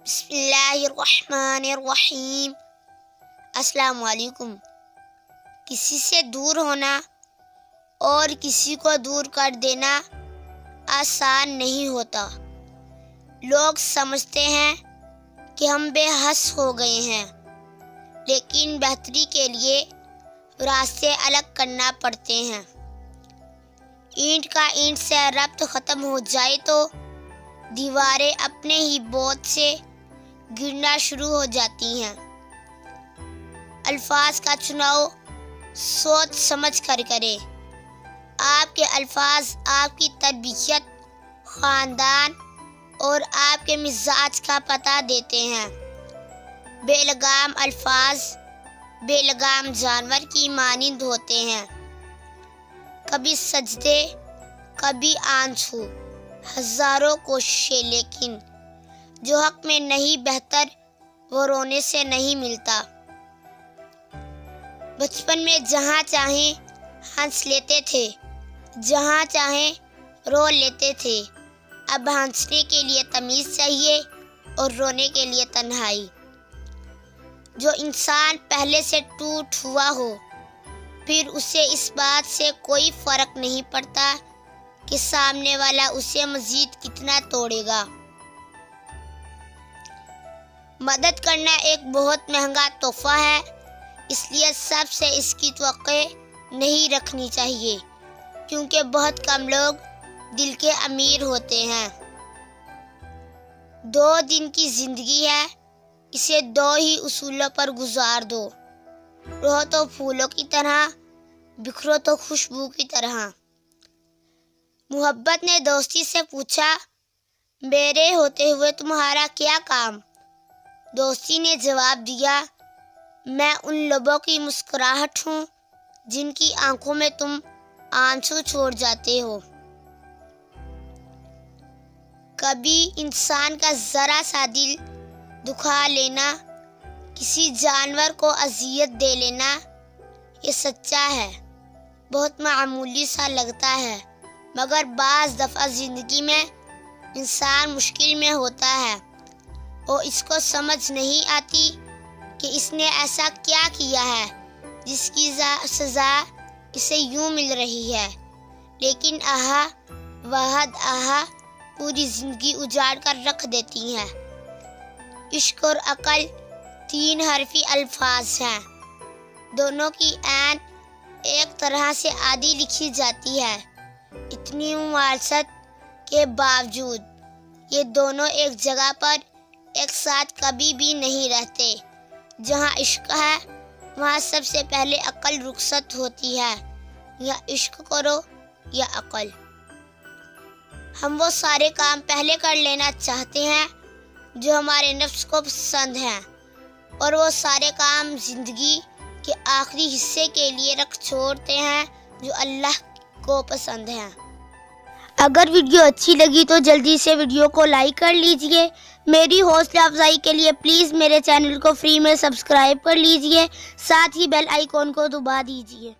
بسم اللہ الرحمن الرحیم۔ السلام علیکم۔ کسی سے دور ہونا اور کسی کو دور کر دینا آسان نہیں ہوتا۔ لوگ سمجھتے ہیں کہ ہم بے حس ہو گئے ہیں، لیکن بہتری کے لیے راستے الگ کرنا پڑتے ہیں۔ اینٹ کا اینٹ سے ربط ختم ہو جائے تو دیواریں اپنے ہی بوجھ سے گرنا شروع ہو جاتی ہیں۔ الفاظ کا چناؤ سوچ سمجھ کر کریں۔ آپ کے الفاظ آپ کی تربیت، خاندان اور آپ کے مزاج کا پتہ دیتے ہیں۔ بے لگام الفاظ بے لگام جانور کی مانند ہوتے ہیں، کبھی سجدے کبھی آنسو، ہزاروں کوششیں، لیکن جو حق میں نہیں بہتر وہ رونے سے نہیں ملتا۔ بچپن میں جہاں چاہیں ہنس لیتے تھے، جہاں چاہیں رو لیتے تھے۔ اب ہنسنے کے لیے تمیز چاہیے اور رونے کے لیے تنہائی۔ جو انسان پہلے سے ٹوٹ ہوا ہو، پھر اسے اس بات سے کوئی فرق نہیں پڑتا کہ سامنے والا اسے مزید کتنا توڑے گا۔ مدد کرنا ایک بہت مہنگا تحفہ ہے، اس لیے سب سے اس کی توقع نہیں رکھنی چاہیے، کیونکہ بہت کم لوگ دل کے امیر ہوتے ہیں۔ 2 دن کی زندگی ہے، اسے 2 ہی اصولوں پر گزار دو۔ رہو تو پھولوں کی طرح، بکھرو تو خوشبو کی طرح۔ محبت نے دوستی سے پوچھا، میرے ہوتے ہوئے تمہارا کیا کام؟ دوستی نے جواب دیا، میں ان لبوں کی مسکراہٹ ہوں جن کی آنکھوں میں تم آنسو چھوڑ جاتے ہو۔ کبھی انسان کا ذرا سا دل دکھا لینا، کسی جانور کو اذیت دے لینا، یہ سچا ہے، بہت معمولی سا لگتا ہے، مگر بعض دفعہ زندگی میں انسان مشکل میں ہوتا ہے اور اس کو سمجھ نہیں آتی کہ اس نے ایسا کیا کیا ہے جس کی سزا اسے یوں مل رہی ہے، لیکن آہا واحد آہا پوری زندگی اجاڑ کر رکھ دیتی ہیں۔ عشق اور عقل 3 حرفی الفاظ ہیں، دونوں کی عین ایک طرح سے آدھی لکھی جاتی ہے۔ اتنی مماثلت کے باوجود یہ دونوں ایک جگہ پر ایک ساتھ کبھی بھی نہیں رہتے۔ جہاں عشق ہے وہاں سب سے پہلے عقل رخصت ہوتی ہے، یا عشق کرو یا عقل۔ ہم وہ سارے کام پہلے کر لینا چاہتے ہیں جو ہمارے نفس کو پسند ہیں، اور وہ سارے کام زندگی کے آخری حصے کے لیے رکھ چھوڑتے ہیں جو اللہ کو پسند ہیں۔ اگر ویڈیو اچھی لگی تو جلدی سے ویڈیو کو لائک کر لیجئے۔ میری حوصلہ افزائی کے لیے پلیز میرے چینل کو فری میں سبسکرائب کر لیجئے، ساتھ ہی بیل آئیکن کو دبا دیجئے۔